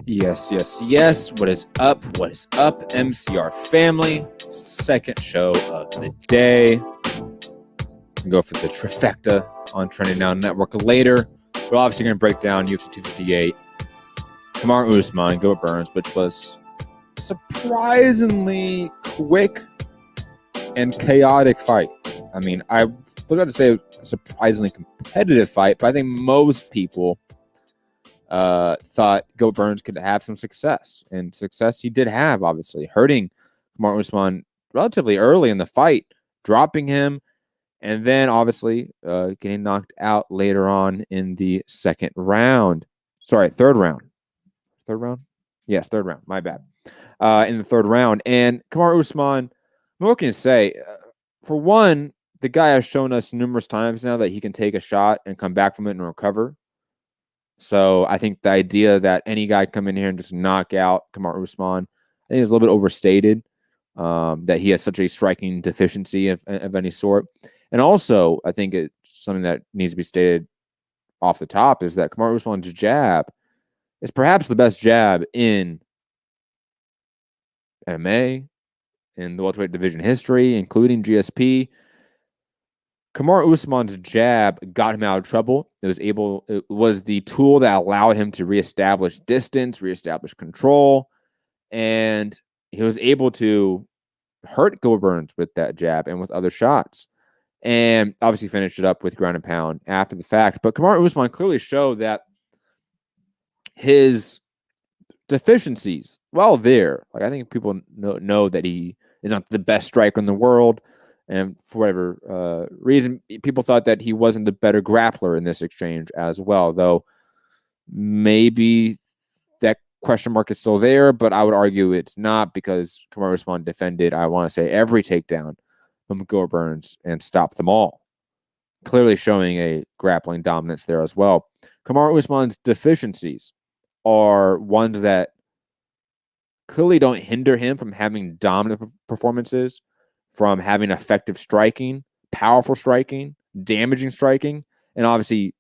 Yes, yes, yes. What is up? What is up, MCR family? Second show of the day. Go for the trifecta on Trending Now Network later. We're obviously going to break down UFC 258, Kamaru Usman, Gilbert Burns, which was a surprisingly quick and chaotic fight. I mean, I was about to say a surprisingly competitive fight, but I think most people thought Gilbert Burns could have some success. And success he did have, obviously, hurting Kamaru Usman relatively early in the fight, dropping him, and then obviously getting knocked out later on in the third round. Third round? Yes, third round. My bad. In the third round. And Kamaru Usman, what can you say? For one, the guy has shown us numerous times now that he can take a shot and come back from it and recover. So I think the idea that any guy come in here and just knock out Kamaru Usman, I think is a little bit overstated. That he has such a striking deficiency of any sort. And also, I think it's something that needs to be stated off the top is that Kamaru Usman's jab is perhaps the best jab in MMA, in the welterweight division history, including GSP. Kamaru Usman's jab got him out of trouble. It was the tool that allowed him to reestablish distance, reestablish control, and he was able to hurt Gilbert Burns with that jab and with other shots. And obviously finished it up with ground and pound after the fact. But Kamaru Usman clearly showed that his deficiencies, while there, like I think people know that he is not the best striker in the world. And for whatever reason, people thought that he wasn't the better grappler in this exchange as well, though maybe that question mark is still there, but I would argue it's not because Kamaru Usman defended, I want to say, every takedown from Gilbert Burns and stopped them all, clearly showing a grappling dominance there as well. Kamaru Usman's deficiencies are ones that clearly don't hinder him from having dominant performances, from having effective striking, powerful striking, damaging striking, and obviously,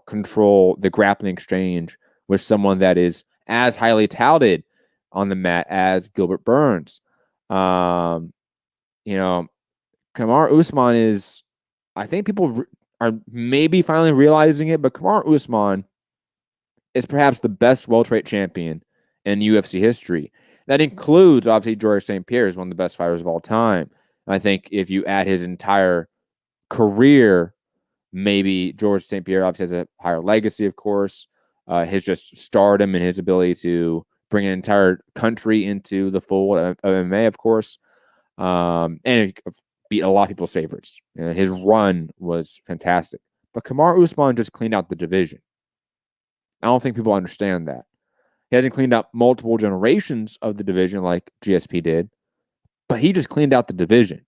control the grappling exchange with someone that is as highly touted on the mat as Gilbert Burns. Kamaru Usman is, I think people are maybe finally realizing it, but Kamaru Usman is perhaps the best welterweight champion in UFC history. That includes, obviously, Georges St. Pierre is one of the best fighters of all time. And I think if you add his entire career, maybe Georges St. Pierre obviously has a higher legacy, of course. His just stardom and his ability to bring an entire country into the fold of MMA, of course. And it beat a lot of people's favorites. His run was fantastic. But Kamaru Usman just cleaned out the division. I don't think people understand that. He hasn't cleaned out multiple generations of the division like GSP did, but he just cleaned out the division.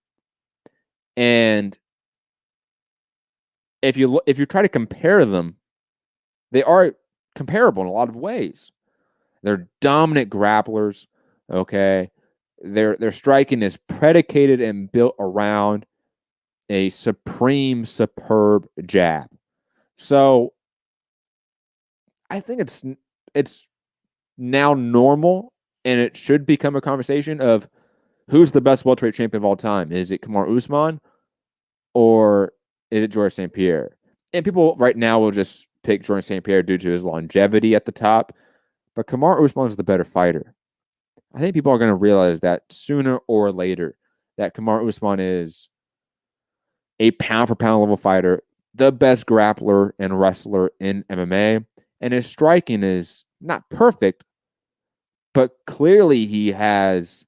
And if you try to compare them, they are comparable in a lot of ways. They're dominant grapplers, okay? Their striking is predicated and built around a superb jab. So I think it's now normal, and it should become a conversation of who's the best welterweight champion of all time. Is it Kamaru Usman or is it Georges St. Pierre? And people right now will just pick Georges St. Pierre due to his longevity at the top, but Kamaru Usman is the better fighter. I think people are going to realize that sooner or later, that Kamaru Usman is a pound-for-pound level fighter, the best grappler and wrestler in MMA, and his striking is not perfect, but clearly he has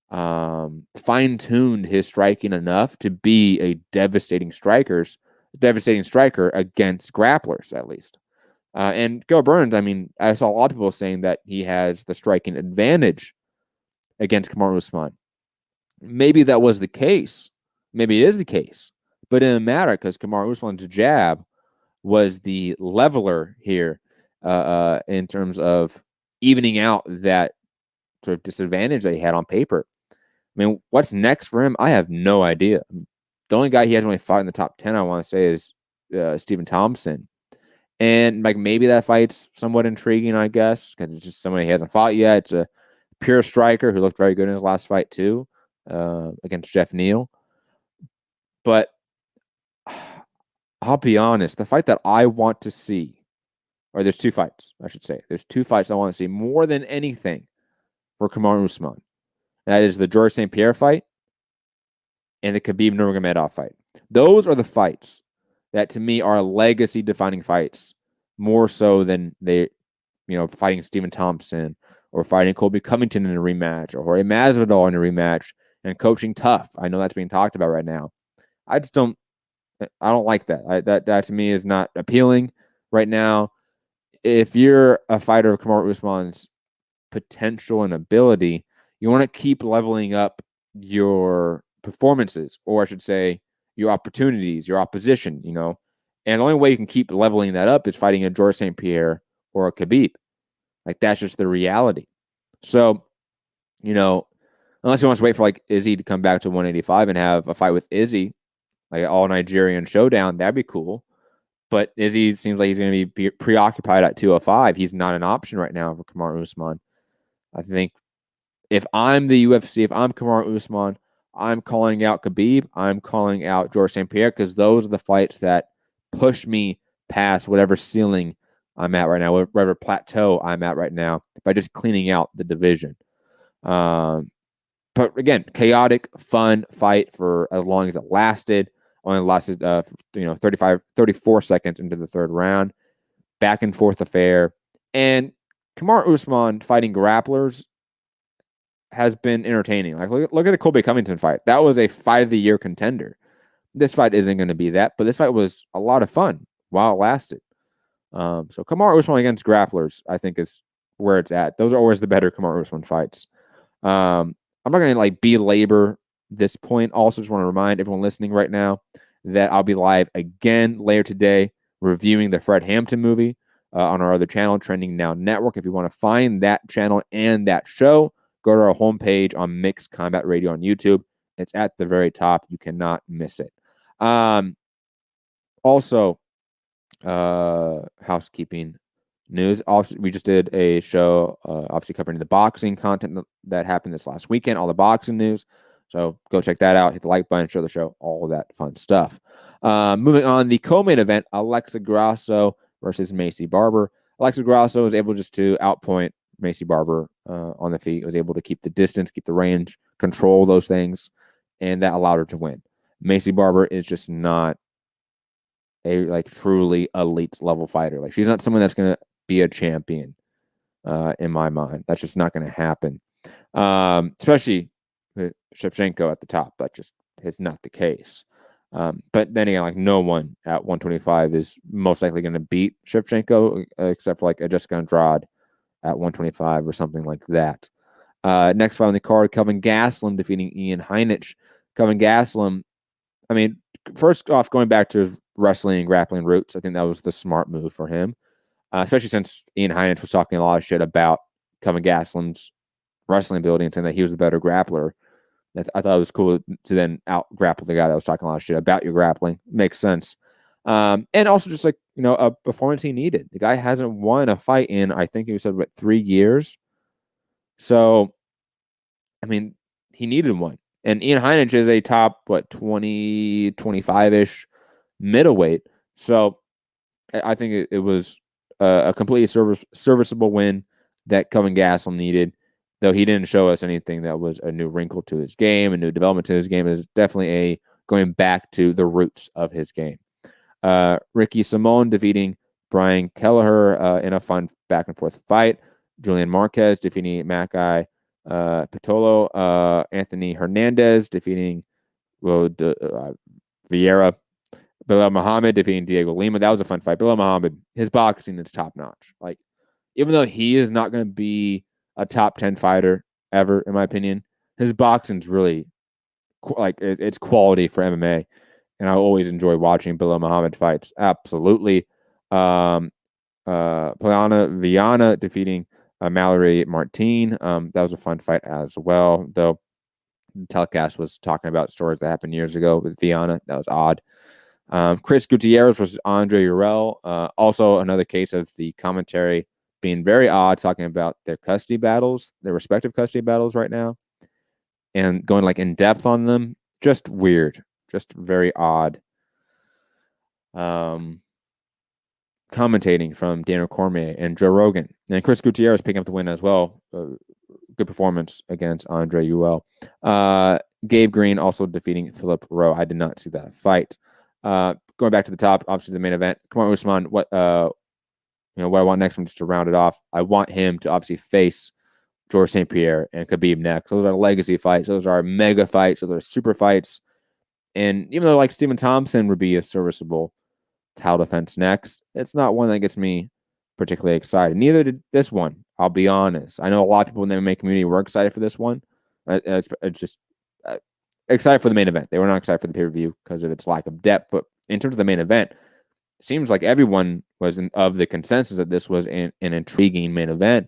fine-tuned his striking enough to be a devastating striker against grapplers, at least. And Gilbert Burns, I mean, I saw a lot of people saying that he has the striking advantage against Kamaru Usman. Maybe that was the case. Maybe it is the case. But it didn't matter because Kamaru Usman's jab was the leveler here in terms of evening out that sort of disadvantage that he had on paper. I mean, what's next for him? I have no idea. The only guy he hasn't really fought in the top 10, I want to say, is Stephen Thompson. And like maybe that fight's somewhat intriguing, I guess, because it's just somebody he hasn't fought yet. It's a pure striker who looked very good in his last fight too, against Jeff Neal. But I'll be honest, the fight that I want to see, or there's two fights, I should say. There's two fights I want to see more than anything for Kamaru Usman. That is the George St. Pierre fight and the Khabib Nurmagomedov fight. Those are the fights that to me are legacy-defining fights, more so than fighting Stephen Thompson or fighting Colby Covington in a rematch or Jorge Masvidal in a rematch and coaching tough. I know that's being talked about right now. I don't like that. That to me is not appealing right now. If you're a fighter of Kamaru Usman's potential and ability, you want to keep leveling up your performances, or I should say your opportunities, your opposition, And the only way you can keep leveling that up is fighting a George St. Pierre or a Khabib. Like, that's just the reality. So, unless he wants to wait for, like, Izzy to come back to 185 and have a fight with Izzy, like an all-Nigerian showdown, that'd be cool. But Izzy seems like he's going to be preoccupied at 205. He's not an option right now for Kamaru Usman. I think if I'm the UFC, if I'm Kamaru Usman, I'm calling out Khabib. I'm calling out George St. Pierre because those are the fights that push me past whatever ceiling I'm at right now, whatever plateau I'm at right now, by just cleaning out the division. But again, chaotic, fun fight for as long as it lasted. Only lasted, 34 seconds into the third round. Back and forth affair. And Kamaru Usman fighting grapplers has been entertaining. Like, look at the Colby Covington fight. That was a fight of the year contender. This fight isn't going to be that, but this fight was a lot of fun while it lasted. So Kamaru Usman against grapplers, I think, is where it's at. Those are always the better Kamaru Usman fights. I'm not going to belabor this point. Also, just want to remind everyone listening right now that I'll be live again later today reviewing the Fred Hampton movie on our other channel, Trending Now Network. If you want to find that channel and that show, go to our homepage on Mixed Combat Radio on YouTube. It's at the very top. You cannot miss it. Also, housekeeping news. Also, we just did a show, obviously covering the boxing content that happened this last weekend, all the boxing news. So go check that out. Hit the like button, share the show, all of that fun stuff. Moving on, the co-main event, Alexa Grasso versus Macy Barber. Alexa Grasso was able just to outpoint Macy Barber on the feet, was able to keep the distance, keep the range, control those things, and that allowed her to win. Macy Barber is just not a truly elite level fighter. She's not someone that's going to be a champion in my mind. That's just not going to happen. Especially with Shevchenko at the top. That just is not the case. But then again, no one at 125 is most likely going to beat Shevchenko except for a Jessica Andrade at 125 or something like that. Next fight on the card, Kelvin Gastelum defeating Ian Heinisch. Kelvin Gastelum, first off, going back to his wrestling and grappling roots, I think that was the smart move for him, especially since Ian Heinisch was talking a lot of shit about Kelvin Gastelum's wrestling ability and saying that he was the better grappler. I thought it was cool to then out-grapple the guy that was talking a lot of shit about your grappling. Makes sense. And also just a performance he needed. The guy hasn't won a fight in, I think he said, 3 years? So, he needed one. And Ian Heinisch is a top, 20, 25-ish middleweight. So I think it was a completely serviceable win that Kelvin Gastelum needed, though he didn't show us anything that was a new wrinkle to his game, a new development to his game. It was definitely going back to the roots of his game. Ricky Simon defeating Brian Kelleher in a fun back-and-forth fight. Julian Marquez defeating Makai Pitolo. Anthony Hernandez defeating Vieira. Bilal Muhammad defeating Diego Lima. That was a fun fight. Bilal Muhammad, his boxing is top-notch. Even though he is not going to be a top 10 fighter ever, in my opinion, his boxing's really it's quality for MMA. And I always enjoy watching Bilal Muhammad fights. Absolutely. Poliana Viana defeating Mallory Martin. That was a fun fight as well, though the telecast was talking about stories that happened years ago with Viana. That was odd. Chris Gutierrez versus Andre Uriel. Also another case of the commentary being very odd, talking about their custody battles, their respective custody battles right now, and going like in depth on them. Just weird, just very odd. Commentating from Daniel Cormier and Joe Rogan, and Chris Gutierrez picking up the win as well. Good performance against Andre Uriel. Gabe Green also defeating Philip Rowe. I did not see that fight. Going back to the top, obviously the main event. Kamaru Usman. What I want next from just to round it off. I want him to obviously face Georges St. Pierre and Khabib next. Those are legacy fights. Those are mega fights. Those are super fights. And even though like Stephen Thompson would be a serviceable title defense next, it's not one that gets me particularly excited. Neither did this one. I'll be honest. I know a lot of people in the MMA community were excited for this one. It's just excited for the main event. They were not excited for the pay-per-view because of its lack of depth. But in terms of the main event, it seems like everyone was of the consensus that this was an intriguing main event.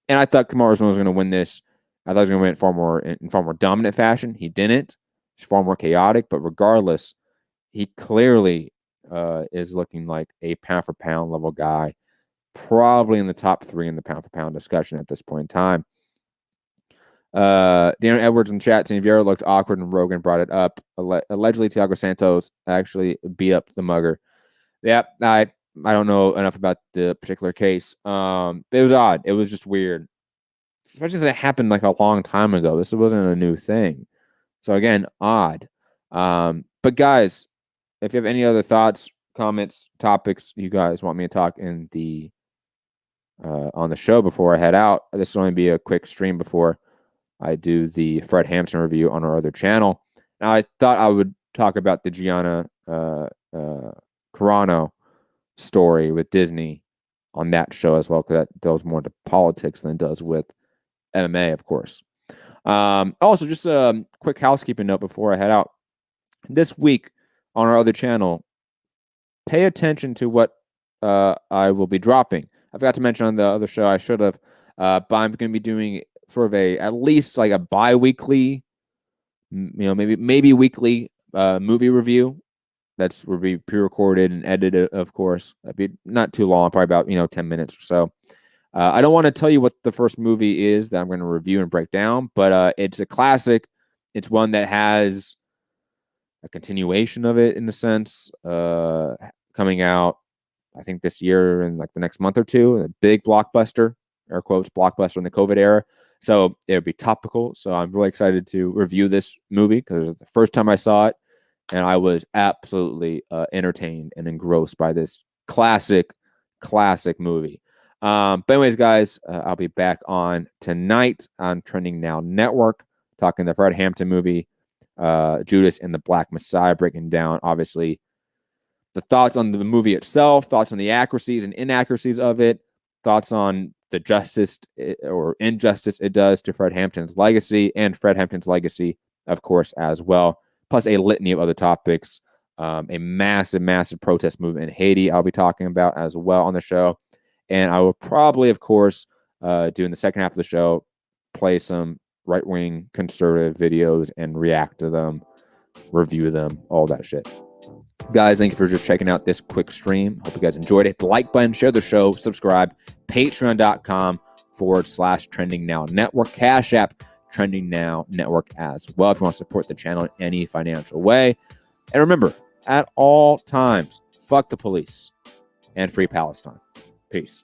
And I thought Kamaru Usman was going to win this. I thought he was going to win in far more dominant fashion. He didn't. It's far more chaotic. But regardless, he clearly is looking like a pound-for-pound level guy. Probably in the top 3 in the pound-for-pound discussion at this point in time. Daniel Edwards in the chat saying Vieira looked awkward and Rogan brought it up. Allegedly, Thiago Santos actually beat up the mugger. Yeah, I don't know enough about the particular case. It was odd. It was just weird. Especially since it happened like a long time ago. This wasn't a new thing. So again, odd. But guys, if you have any other thoughts, comments, topics you guys want me to talk in the on the show before I head out, this will only be a quick stream before I do the Fred Hampton review on our other channel. Now, I thought I would talk about the Gianna Carano story with Disney on that show as well, because that goes more into politics than it does with MMA, of course. Also, just a quick housekeeping note before I head out. This week on our other channel, pay attention to what I will be dropping. I forgot to mention on the other show, I should have, but I'm going to be doing sort of at least like a bi-weekly, maybe weekly movie review. Will be pre-recorded and edited, of course. That'd be not too long, probably about 10 minutes or so. I don't want to tell you what the first movie is that I'm going to review and break down, but it's a classic. It's one that has a continuation of it in a sense, coming out, I think this year in like the next month or two. A big blockbuster, air quotes, blockbuster in the COVID era. So it'll be topical. So I'm really excited to review this movie because it was the first time I saw it, and I was absolutely entertained and engrossed by this classic movie. But anyways, guys, I'll be back on tonight on Trending Now Network, talking the Fred Hampton movie, Judas and the Black Messiah, breaking down, obviously, the thoughts on the movie itself, thoughts on the accuracies and inaccuracies of it, thoughts on the justice or injustice it does to Fred Hampton's legacy, and Fred Hampton's legacy, of course, as well, plus a litany of other topics. A massive protest movement in Haiti I'll be talking about as well on the show. And I will probably, of course, do in the second half of the show, play some right-wing conservative videos and react to them, review them, all that shit. Guys, thank you for just checking out this quick stream. Hope you guys enjoyed it. Hit the like button, share the show, subscribe. Patreon.com/Trending Now Network. Cash App, Trending Now Network as well, if you want to support the channel in any financial way. And remember, at all times, fuck the police and free Palestine. Peace.